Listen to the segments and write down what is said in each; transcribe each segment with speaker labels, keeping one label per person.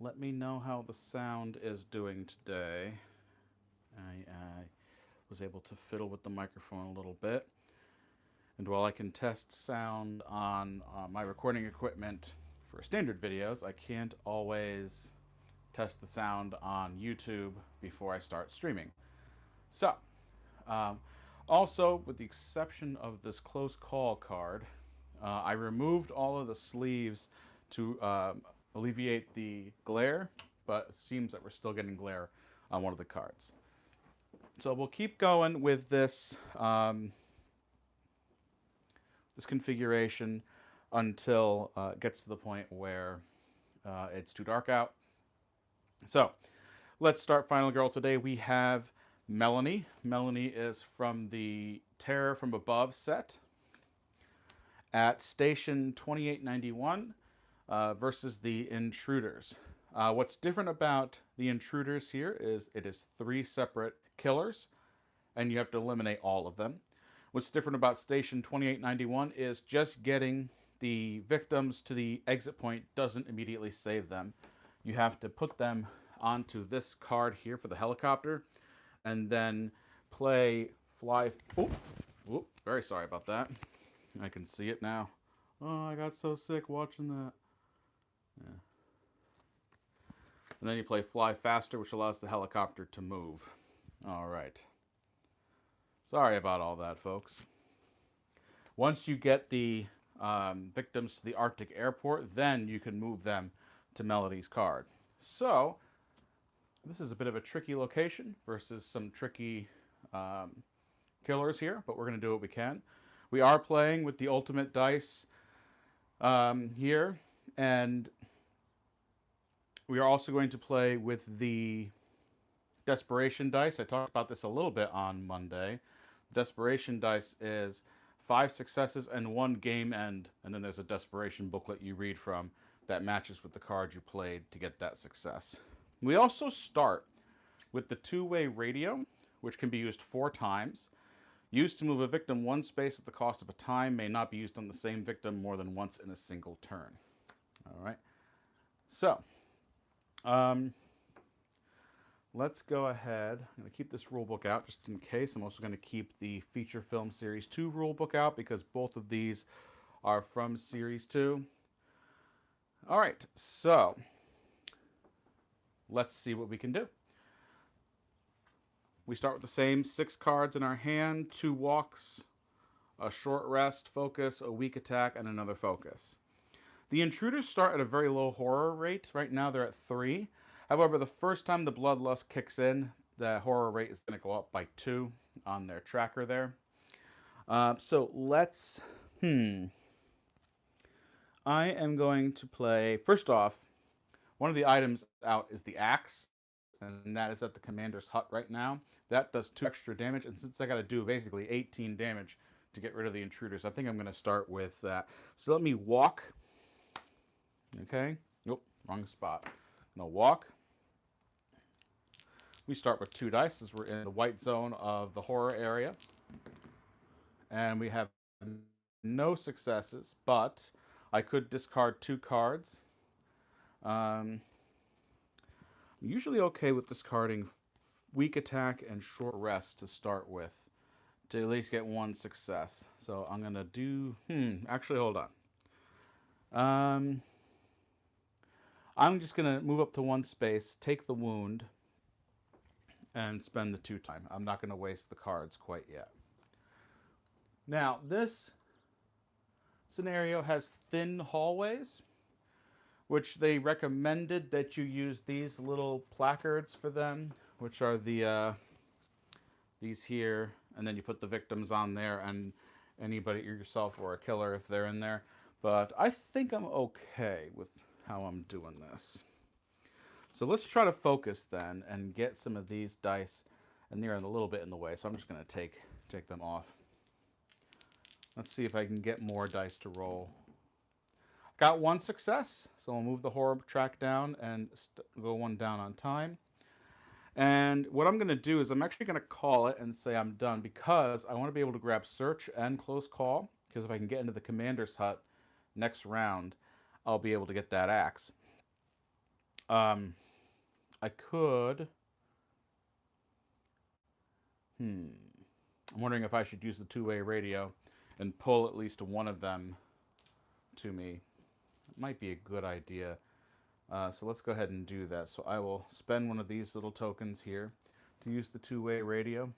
Speaker 1: Let me know how the sound is doing today. I was able to fiddle with the microphone a little bit. And while I can test sound on my recording equipment for standard videos, I can't always test the sound on YouTube before I start streaming. So, um, also, with the exception of this close call card, I removed all of the sleeves to alleviate the glare, but it seems that we're still getting glare on one of the cards. So we'll keep going with this this configuration until it gets to the point where it's too dark out. So let's start Final Girl today. We have Melanie. Melanie is from the Terror from Above set at Station 2891 versus the Intruders. What's different about the Intruders here is it is 3 separate killers, and you have to eliminate all of them. What's different about Station 2891 is just getting the victims to the exit point doesn't immediately save them. You have to put them onto this card here for the helicopter, and then play fly. Oh, very sorry about that. I can see it now. Oh, I got so sick watching that. Yeah. And then you play fly faster, which allows the helicopter to move. All right. Sorry about all that, folks. Once you get the victims to the Arctic airport, then you can move them to Melody's card. So, this is a bit of a tricky location versus some tricky killers here, but we're going to do what we can. We are playing with the ultimate dice here, and we are also going to play with the desperation dice. I talked about this a little bit on Monday. The desperation dice is 5 successes and 1 game end, and then there's a desperation booklet you read from that matches with the card you played to get that success. We also start with the 2-way radio, which can be used 4 times. Used to move a victim 1 space at the cost of a time, may not be used on the same victim more than once in a single turn. All right. So, let's go ahead. I'm going to keep this rule book out just in case. I'm also going to keep the Feature Film Series 2 rule book out because both of these are from Series 2. All right, so let's see what we can do. We start with the same 6 cards in our hand, 2 walks, a short rest, focus, a weak attack, and another focus. The Intruders start at a very low horror rate. Right now they're at 3. However, the first time the Bloodlust kicks in, the horror rate is going to go up by 2 on their tracker there. So let's... I am going to play... First off, one of the items out is the axe, and that is at the commander's hut right now. That does 2 extra damage, and since I got to do basically 18 damage to get rid of the Intruders, I think I'm going to start with that. So let me walk. Okay. Nope, wrong spot. I'm going to walk. We start with 2 dice as we're in the white zone of the horror area. And we have no successes, but I could discard 2 cards. I'm usually okay with discarding weak attack and short rest to start with, to at least get 1 success. So I'm going to do... actually, hold on. I'm just going to move up to 1 space, take the wound, and spend the 2 time. I'm not going to waste the cards quite yet. Now, this scenario has thin hallways, which they recommended that you use these little placards for them, which are the these here, and then you put the victims on there, and anybody, yourself or a killer, if they're in there. But I think I'm okay with how I'm doing this. So let's try to focus then and get some of these dice, and they're a little bit in the way, so I'm just going to take them off. Let's see if I can get more dice to roll. Got 1 success, so I'll move the horror track down and go 1 down on time. And what I'm going to do is I'm actually going to call it and say I'm done, because I want to be able to grab search and close call, because if I can get into the commander's hut next round, I'll be able to get that axe. I could. I'm wondering if I should use the two-way radio and pull at least one of them to me. It might be a good idea. So let's go ahead and do that. So I will spend one of these little tokens here to use the two-way radio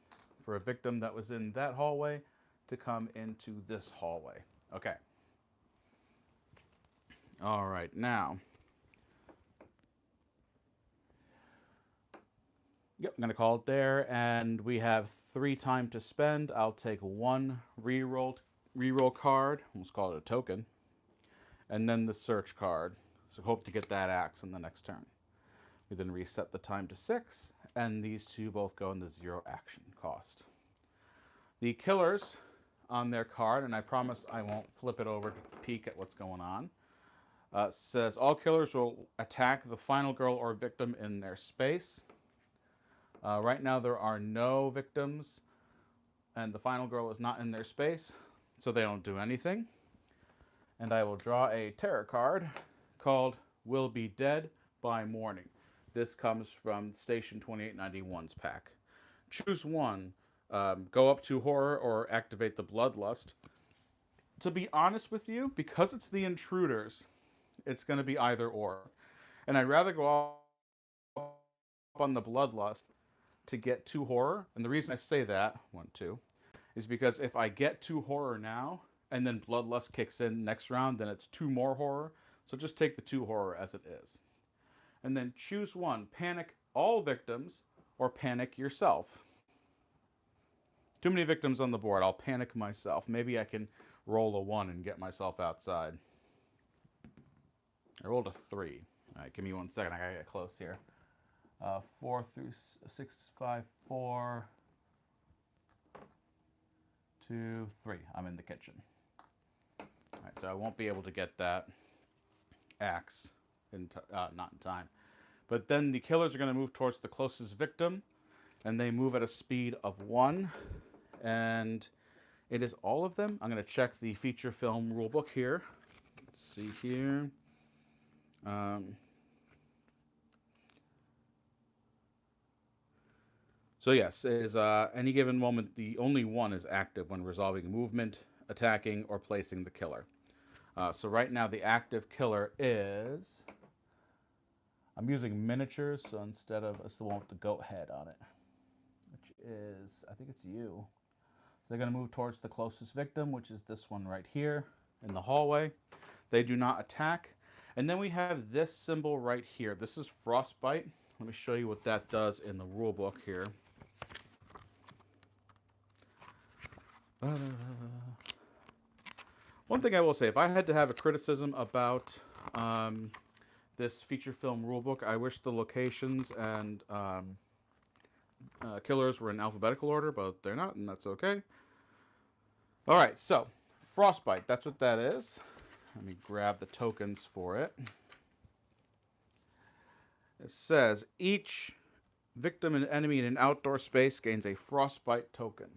Speaker 1: for a victim that was in that hallway to come into this hallway. Okay. All right, now. Yep, I'm going to call it there, and we have 3 time to spend. I'll take 1 reroll card, let's call it a token, and then the search card. So hope to get that axe on the next turn. We then reset the time to 6, and these two both go in the 0 action cost. The killers on their card, and I promise I won't flip it over to peek at what's going on, says all killers will attack the final girl or victim in their space. Right now there are no victims, and the final girl is not in their space, so they don't do anything. And I will draw a terror card called Will Be Dead by Morning. This comes from Station2891's pack. Choose one. Go up to horror or activate the bloodlust. To be honest with you, because it's the Intruders, it's going to be either or. And I'd rather go up on the bloodlust to get 2 horror. And the reason I say that, 1, 2, is because if I get 2 horror now, and then bloodlust kicks in next round, then it's 2 more horror. So just take the 2 horror as it is. And then choose one. Panic all victims or panic yourself. Too many victims on the board. I'll panic myself. Maybe I can roll a 1 and get myself outside. I rolled a 3. All right, give me 1 second. I gotta get close here. 4 through 6, 5, 4, 2, 3. I'm in the kitchen. All right, so I won't be able to get that axe not in time. But then the killers are going to move towards the closest victim, and they move at a speed of 1. And it is all of them. I'm going to check the feature film rulebook here. Let's see here. So yes, it is any given moment, the only one is active when resolving movement, attacking, or placing the killer. So right now the active killer is... I'm using miniatures, so instead of... It's the one with the goat head on it, which is... I think it's you. So they're going to move towards the closest victim, which is this one right here in the hallway. They do not attack. And then we have this symbol right here. This is frostbite. Let me show you what that does in the rule book here. One thing I will say, if I had to have a criticism about this feature film rulebook, I wish the locations and killers were in alphabetical order, but they're not, and that's okay. All right, so frostbite, that's what that is. Let me grab the tokens for it. It says each victim and enemy in an outdoor space gains a frostbite token.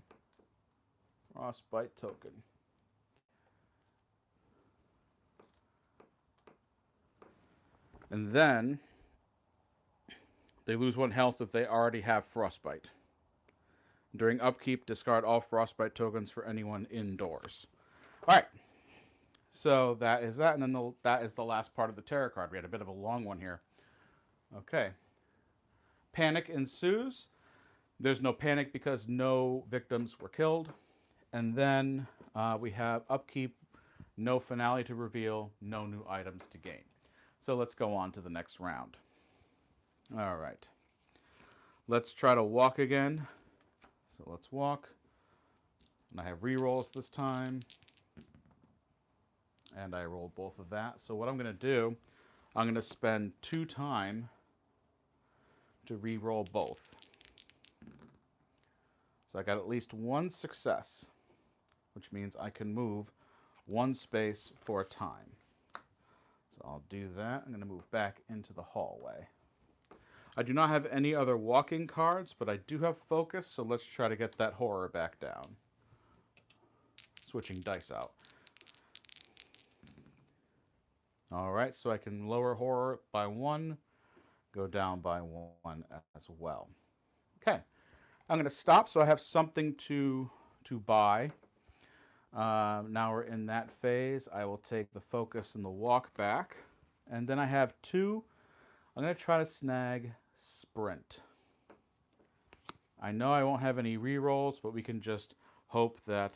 Speaker 1: Frostbite token. And then they lose 1 health if they already have frostbite. During upkeep, discard all frostbite tokens for anyone indoors. All right. So that is that, and then that is the last part of the tarot card. We had a bit of a long one here. Okay. Panic ensues. There's no panic because no victims were killed. And then we have upkeep, no finale to reveal, no new items to gain. So let's go on to the next round. All right. Let's try to walk again. So let's walk. And I have rerolls this time. And I rolled both of that. So what I'm going to do, I'm going to spend 2 time to re-roll both. So I got at least 1 success, which means I can move 1 space for a time. So I'll do that. I'm going to move back into the hallway. I do not have any other walking cards, but I do have focus, so let's try to get that horror back down. Switching dice out. All right, so I can lower horror by 1, go down by 1 as well. Okay, I'm going to stop so I have something to buy. Now we're in that phase. I will take the focus and the walk back. And then I have 2. I'm going to try to snag sprint. I know I won't have any re-rolls, but we can just hope that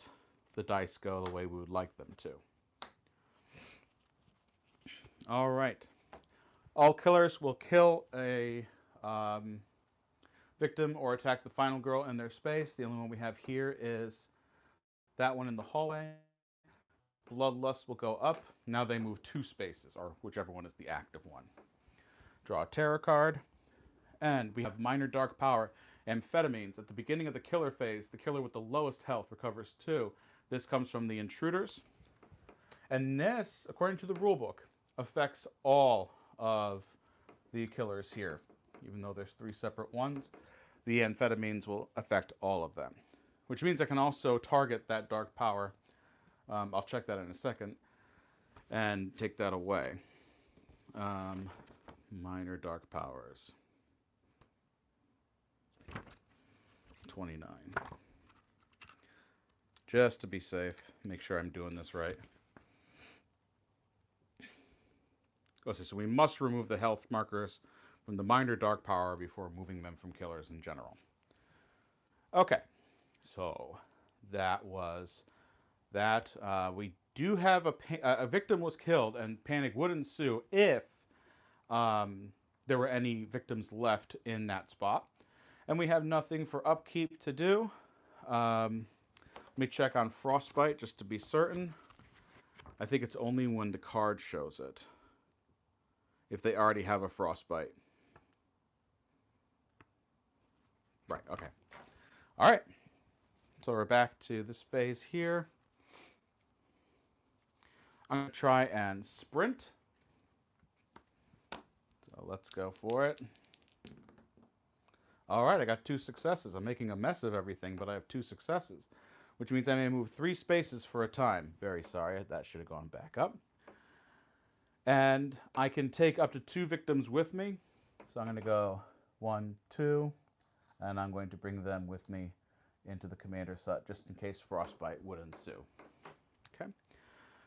Speaker 1: the dice go the way we would like them to. All right. All killers will kill a victim or attack the final girl in their space. The only one we have here is that one in the hallway. Bloodlust will go up. Now they move 2 spaces, or whichever one is the active one. Draw a terror card. And we have minor dark power. Amphetamines. At the beginning of the killer phase, the killer with the lowest health recovers 2. This comes from the Intruders. And this, according to the rulebook, affects all of the killers here. Even though there's 3 separate ones, the amphetamines will affect all of them. Which means I can also target that dark power. I'll check that in a second. And take that away. Minor dark powers. 29. Just to be safe, make sure I'm doing this right. Okay, so we must remove the health markers from the minor dark power before moving them from killers in general. Okay, so that was that. We do have a victim was killed, and panic would ensue if there were any victims left in that spot. And we have nothing for upkeep to do. Let me check on frostbite just to be certain. I think it's only when the card shows it, if they already have a frostbite. Right, okay. All right, so we're back to this phase here. I'm going to try and sprint. So let's go for it. All right, I got 2 successes. I'm making a mess of everything, but I have 2 successes, which means I may move 3 spaces for a time. Very sorry, that should have gone back up. And I can take up to 2 victims with me. So I'm going to go 1, 2, and I'm going to bring them with me into the commander set just in case frostbite would ensue. Okay.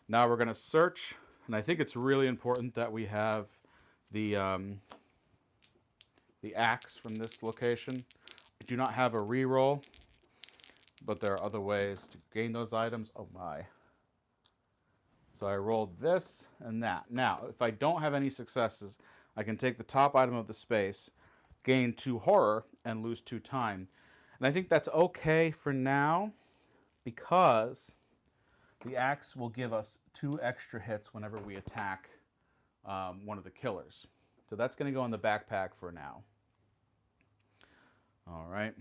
Speaker 1: Now we're going to search, and I think it's really important that we have the axe from this location. I do not have a reroll, but there are other ways to gain those items. Oh my. So I rolled this and that. Now, if I don't have any successes, I can take the top item of the space, gain 2 horror, and lose 2 time. And I think that's okay for now, because the axe will give us 2 extra hits whenever we attack one of the killers. So that's going to go in the backpack for now. All right.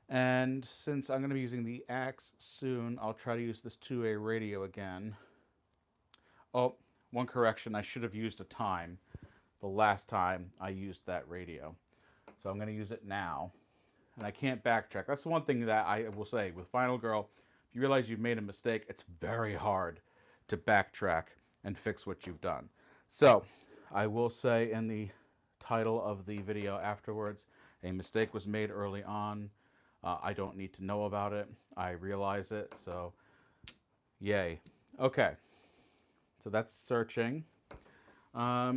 Speaker 1: And since I'm going to be using the axe soon, I'll try to use this 2A radio again. Oh, one correction. I should have used a time the last time I used that radio. So I'm going to use it now. And I can't backtrack. That's the one thing that I will say with Final Girl. If you realize you've made a mistake, it's very hard to backtrack and fix what you've done. So I will say in the title of the video afterwards, a mistake was made early on. I don't need to know about it. I realize it, so yay. Okay, so that's searching. I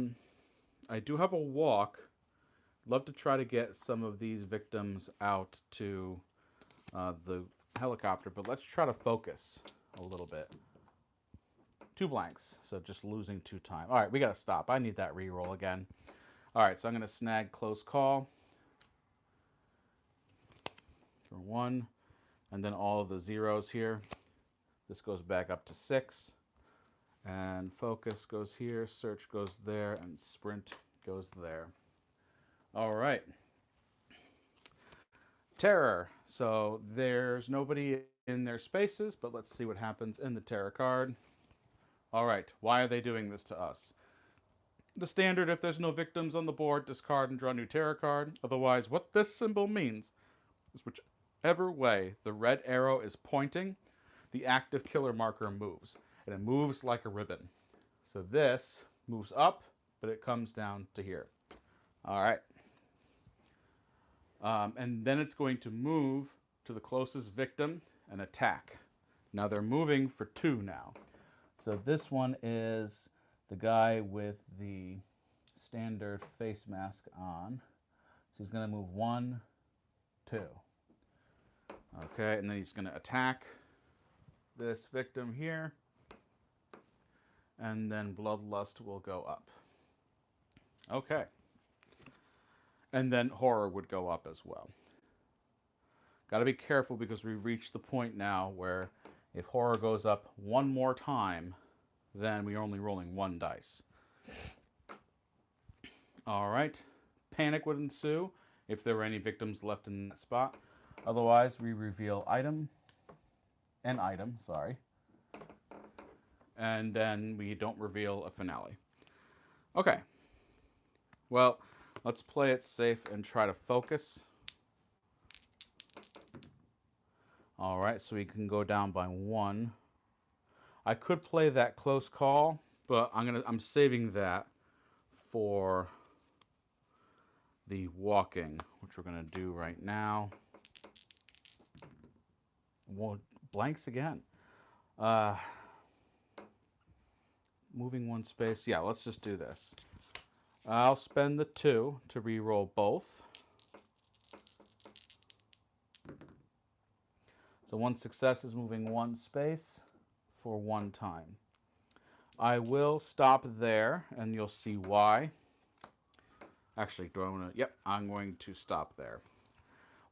Speaker 1: do have a walk. Love to try to get some of these victims out to the helicopter, but let's try to focus a little bit. 2 blanks, so just losing 2 time. All right, we gotta stop. I need that reroll again. All right, so I'm gonna snag close call for 1, and then all of the zeros here. This goes back up to 6, and focus goes here, search goes there, and sprint goes there. All right. Terror. So there's nobody in their spaces, but let's see what happens in the terror card. All right, why are they doing this to us? The standard, if there's no victims on the board, discard and draw a new terror card. Otherwise, what this symbol means is whichever way the red arrow is pointing, the active killer marker moves. And it moves like a ribbon. So this moves up but it comes down to here. All right. And then it's going to move to the closest victim and attack. Now they're moving for 2 now. So this one is the guy with the standard face mask on. So he's going to move 1, 2. Okay, and then he's going to attack this victim here. And then Bloodlust will go up. Okay. And then Horror would go up as well. Got to be careful because we've reached the point now where if Horror goes up 1 more time, then we're only rolling 1 dice. All right. Panic would ensue if there were any victims left in that spot. Otherwise, we reveal item, sorry. And then we don't reveal a finale. Okay. Well, let's play it safe and try to focus. All right, so we can go down by 1. I could play that close call, but I'm saving that for the walking, which we're gonna do right now. Well, blanks again. Moving 1 space. Yeah, let's just do this. I'll spend the 2 to re-roll both. So 1 success is moving 1 space for 1 time. I will stop there, and you'll see why. Actually, do I want to? Yep, I'm going to stop there.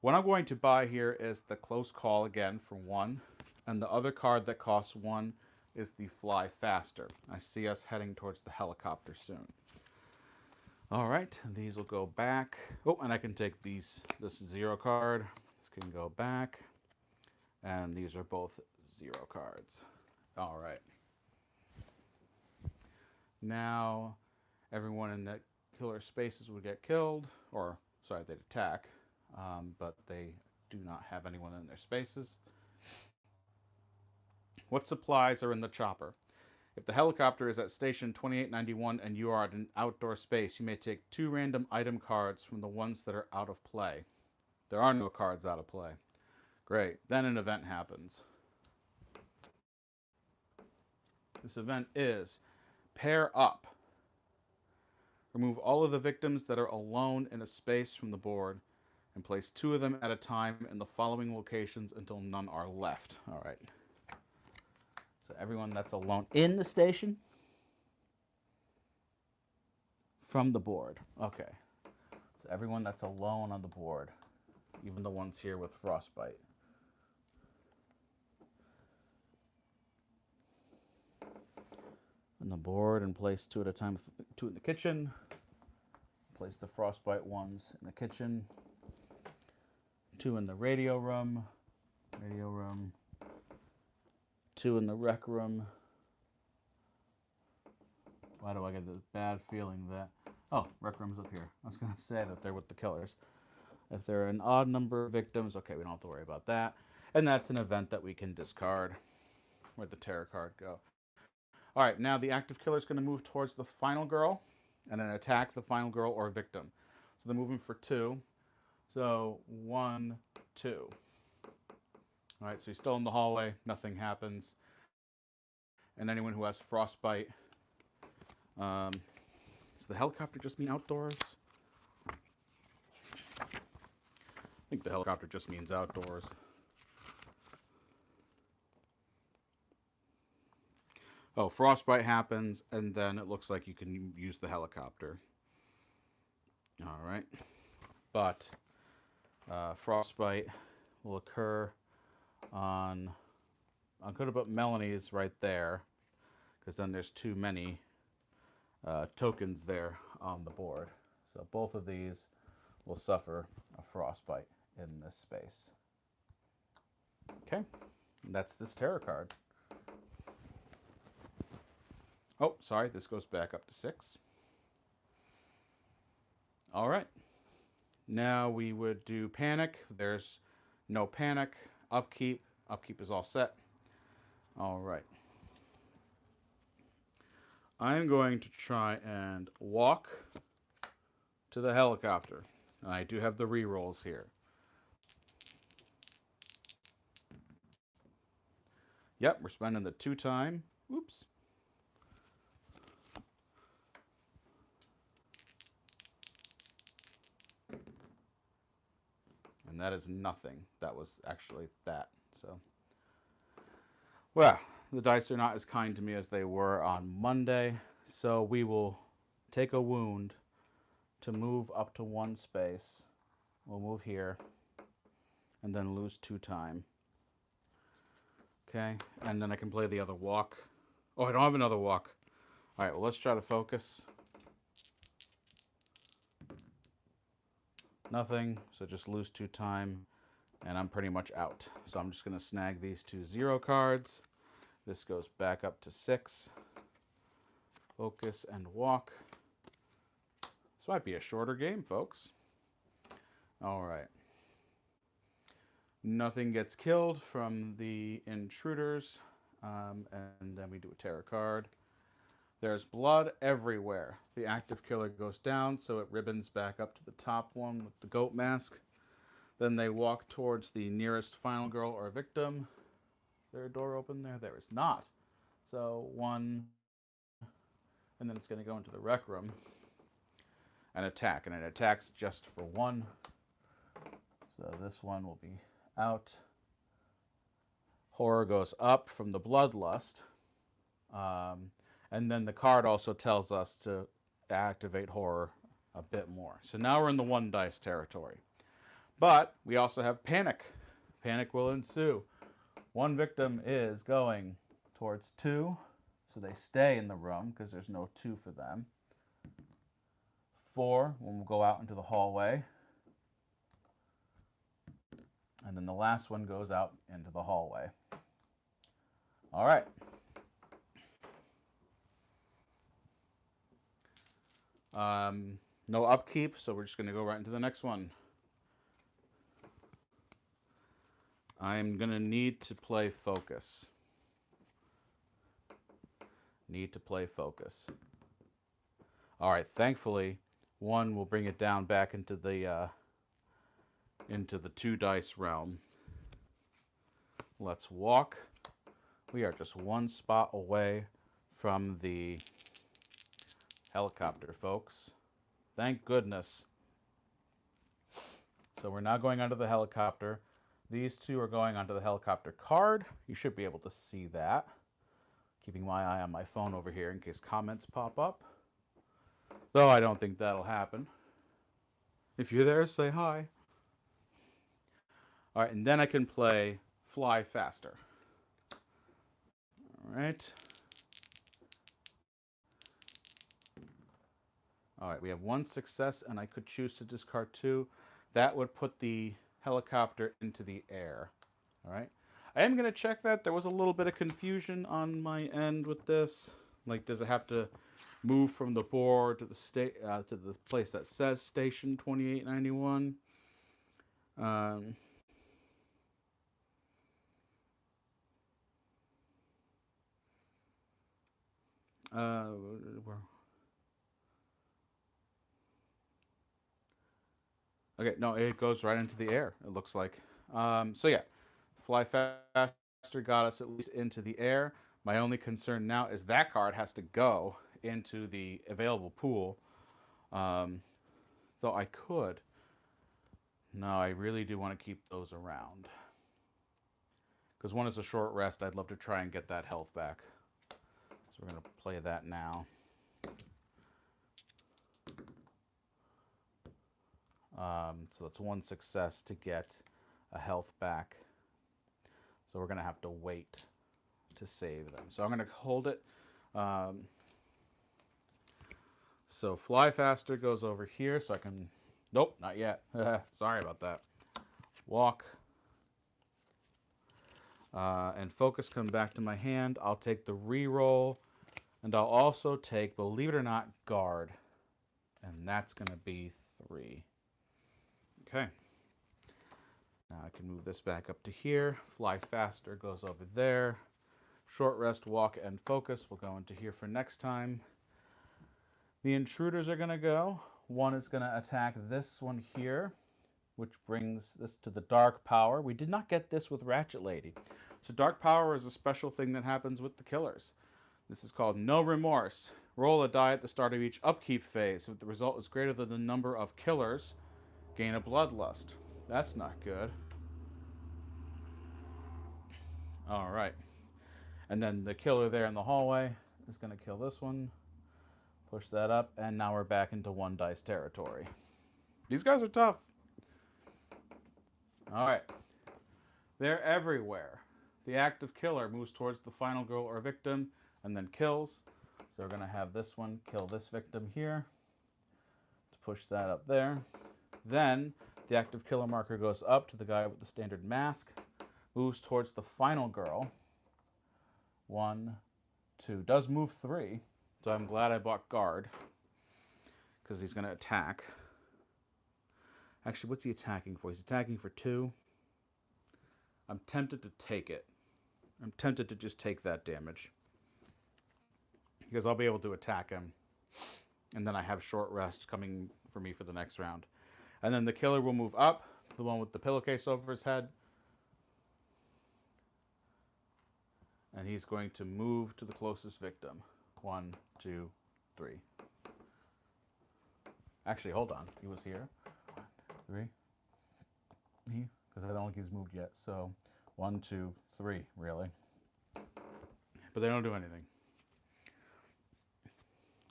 Speaker 1: What I'm going to buy here is the close call again for 1, and the other card that costs 1 is the Fly Faster. I see us heading towards the helicopter soon. All right, these will go back. Oh, and I can take this 0 card. This can go back. And these are both 0 cards. All right. Now, everyone in the killer spaces would get killed, or, sorry, they'd attack, but they do not have anyone in their spaces. What supplies are in the chopper? If the helicopter is at Station 2891 and you are at an outdoor space, you may take 2 random item cards from the ones that are out of play. There are no cards out of play. Great. Then an event happens. This event is pair up. Remove all of the victims that are alone in a space from the board and place 2 of them at a time in the following locations until none are left. All right. So everyone that's alone in the station from the board. Okay. So everyone that's alone on the board, even the ones here with frostbite. On the board and place 2 at a time, 2 in the kitchen. Place the frostbite ones in the kitchen. 2 in the radio room. 2 in the rec room. Why do I get this bad feeling that... Oh, rec room's up here. I was going to say that they're with the killers. If there are an odd number of victims, okay, we don't have to worry about that. And that's an event that we can discard. Where'd the terror card go? All right, now the active killer is going to move towards the final girl and then attack the final girl or victim. So they're moving for 2. So 1, 2. All right, so he's still in the hallway. Nothing happens. And anyone who has frostbite. Does the helicopter just mean outdoors? I think the helicopter just means outdoors. Oh, frostbite happens, and then it looks like you can use the helicopter. All right. But frostbite will occur on... I could have put Melanie's right there, because then there's too many tokens there on the board. So both of these will suffer a frostbite in this space. Okay. And that's this terror card. Oh, sorry, this goes back up to 6. All right. Now we would do panic. There's no panic. Upkeep. Upkeep is all set. All right. I'm going to try and walk to the helicopter. I do have the re-rolls here. Yep, we're spending the 2 time. Oops. And that is nothing. That was actually that. So, well, the dice are not as kind to me as they were on Monday. So we will take a wound to move up to 1 space. We'll move here and then lose 2 time. Okay, and then I can play the other walk. Oh, I don't have another walk. All right, well, let's try to focus. Nothing, so just lose 2 time, and I'm pretty much out. So I'm just going to snag these 2 0 cards. This goes back up to 6. Focus and walk. This might be a shorter game, folks. All right. Nothing gets killed from the intruders, and then we do a terror card. There's blood everywhere. The active killer goes down, so it ribbons back up to the top one with the goat mask. Then they walk towards the nearest final girl or victim. Is there a door open there? There is not. So 1, and then it's going to go into the rec room and attack. And it attacks just for 1. So this one will be out. Horror goes up from the bloodlust. And then the card also tells us to activate horror a bit more. So now we're in the 1 dice territory. But we also have panic. Panic will ensue. 1 victim is going towards 2, so they stay in the room because there's no 2 for them. 4 will go out into the hallway. And then the last one goes out into the hallway. All right. No upkeep, so we're just going to go right into the next one. I'm going to need to play focus. Need to play focus. All right, thankfully, 1 will bring it down back into the 2 dice realm. Let's walk. We are just 1 spot away from the helicopter, folks. Thank goodness. So we're now going onto the helicopter. These 2 are going onto the helicopter card. You should be able to see that. Keeping my eye on my phone over here in case comments pop up. Though I don't think that'll happen. If you're there, say hi. All right, and then I can play fly faster. All right. All right, we have 1 success, and I could choose to discard 2. That would put the helicopter into the air. All right. I am going to check that. There was a little bit of confusion on my end with this. Like, does it have to move from the board to the place that says Station2891? Okay, no, it goes right into the air, it looks like. So yeah, fly faster got us at least into the air. My only concern now is that card has to go into the available pool. Though I could. No, I really do want to keep those around. Because 1 is a short rest, I'd love to try and get that health back. So we're going to play that now. So that's 1 success to get a health back. So we're going to have to wait to save them. So I'm going to hold it. So fly faster goes over here so I can... Nope, not yet. Sorry about that. Walk. And focus comes back to my hand. I'll take the re-roll. And I'll also take, believe it or not, guard. And that's going to be 3. Okay. Now I can move this back up to here. Fly faster goes over there. Short rest, walk, and focus. We'll go into here for next time. The intruders are going to go. One is going to attack this one here, which brings this to the dark power. We did not get this with Ratchet Lady. So dark power is a special thing that happens with the killers. This is called no remorse. Roll a die at the start of each upkeep phase. If the result is greater than the number of killers, gain a bloodlust. That's not good. All right. And then the killer there in the hallway is going to kill this one. Push that up, and now we're back into 1 dice territory. These guys are tough. All right. They're everywhere. The active killer moves towards the final girl or victim and then kills. So we're going to have this one kill this victim here. To push that up there. Then the active killer marker goes up to the guy with the standard mask. Moves towards the final girl. 1, 2. Does move 3. So I'm glad I bought guard. Because he's going to attack. Actually, what's he attacking for? He's attacking for 2. I'm tempted to take it. I'm tempted to just take that damage. Because I'll be able to attack him. And then I have short rest coming for me for the next round. And then the killer will move up. The one with the pillowcase over his head. And he's going to move to the closest victim. 1, 2, 3. Actually, hold on. He was here. 1, 2, 3. Because I don't think he's moved yet. So 1, 2, 3, really. But they don't do anything.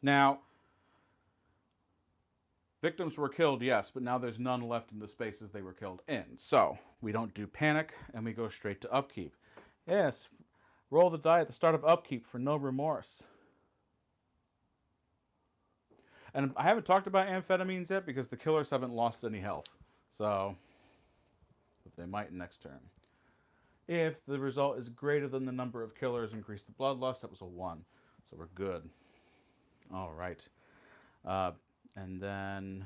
Speaker 1: Now, victims were killed, yes, but now there's none left in the spaces they were killed in. So we don't do panic, and we go straight to upkeep. Yes, roll the die at the start of upkeep for no remorse. And I haven't talked about amphetamines yet because the killers haven't lost any health. So, but they might next turn. If the result is greater than the number of killers, increase the bloodlust. That was a 1. So we're good. All right. And then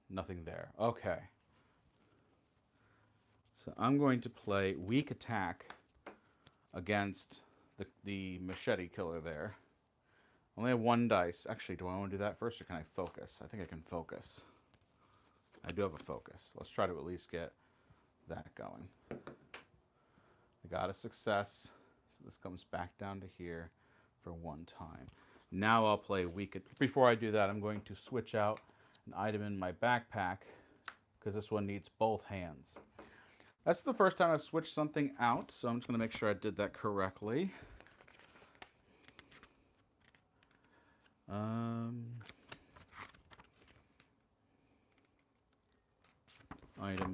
Speaker 1: nothing there. Okay. So I'm going to play weak attack against the machete killer there. Only have 1 dice. Actually, do I want to do that first, or can I focus? I think I can focus. I do have a focus. Let's try to at least get that going. I got a success. So this comes back down to here for 1 time. Now I'll play weak. Before I do that, I'm going to switch out an item in my backpack because this one needs both hands. That's the first time I've switched something out, so I'm just going to make sure I did that correctly.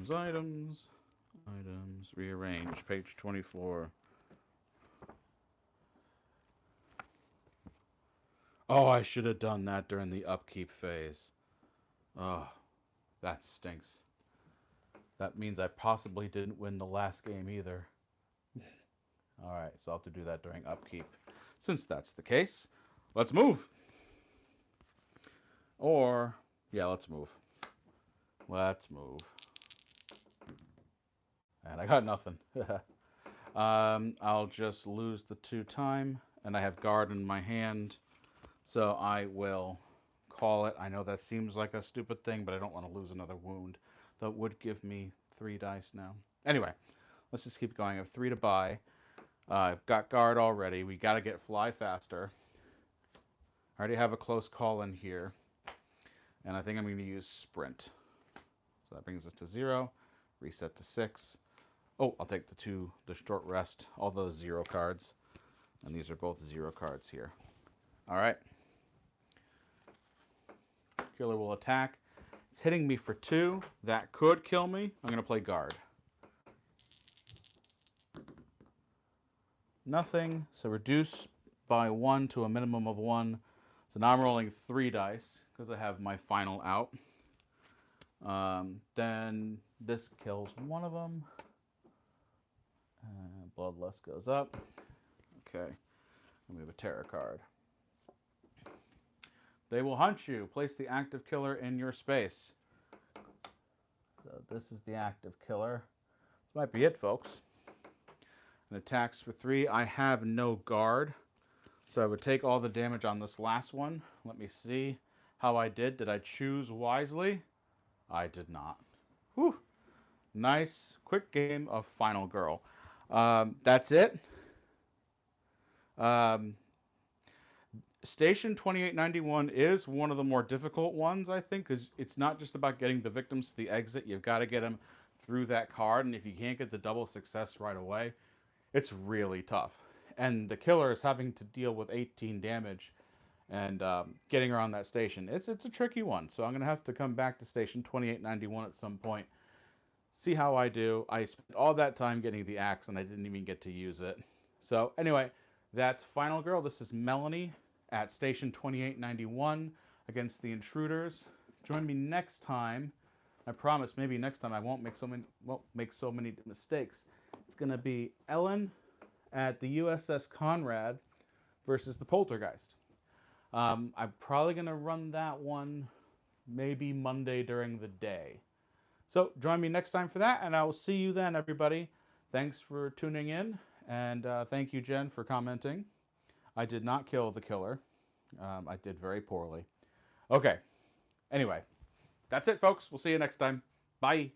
Speaker 1: Items, rearrange, page 24. Oh, I should have done that during the upkeep phase. Oh, that stinks. That means I possibly didn't win the last game either. Alright, so I'll have to do that during upkeep. Since that's the case, let's move. Or, yeah, let's move. Let's move. And I got nothing. I'll just lose the 2 time, and I have guard in my hand, so I will call it. I know that seems like a stupid thing, but I don't want to lose another wound. That would give me 3 dice now. Anyway, let's just keep going. I have 3 to buy. I've got guard already. We got to get fly faster. I already have a close call in here, and I think I'm going to use sprint. So that brings us to 0. Reset to 6. Oh, I'll take the short rest, all those 0 cards. And these are both 0 cards here. All right. Killer will attack. It's hitting me for 2. That could kill me. I'm going to play guard. Nothing. So reduce by 1 to a minimum of 1. So now I'm rolling 3 dice because I have my final out. Then this kills one of them. Bloodlust goes up. Okay. And we have a terror card. They will hunt you. Place the active killer in your space. So this is the active killer. This might be it, folks. and attacks for 3. I have no guard, so I would take all the damage on this last one. Let me see how I did. Did I choose wisely? I did not. Whew. Nice, quick game of Final Girl. That's it. Station 2891 is one of the more difficult ones, I think, because it's not just about getting the victims to the exit. You've got to get them through that card, and if you can't get the double success right away, it's really tough. And the killer is having to deal with 18 damage and getting around that station. It's a tricky one, so I'm going to have to come back to Station 2891 at some point, see how I do. I spent all that time getting the axe, and I didn't even get to use it. So anyway, that's Final Girl. This is Melanie at Station 2891 against the Intruders. Join me next time. I promise maybe next time I won't make so many mistakes. It's going to be Ellen at the USS Conrad versus the Poltergeist. I'm probably going to run that one maybe Monday during the day. So join me next time for that, and I will see you then, everybody. Thanks for tuning in, and thank you, Jen, for commenting. I did not kill the killer. I did very poorly. Okay. Anyway, that's it, folks. We'll see you next time. Bye.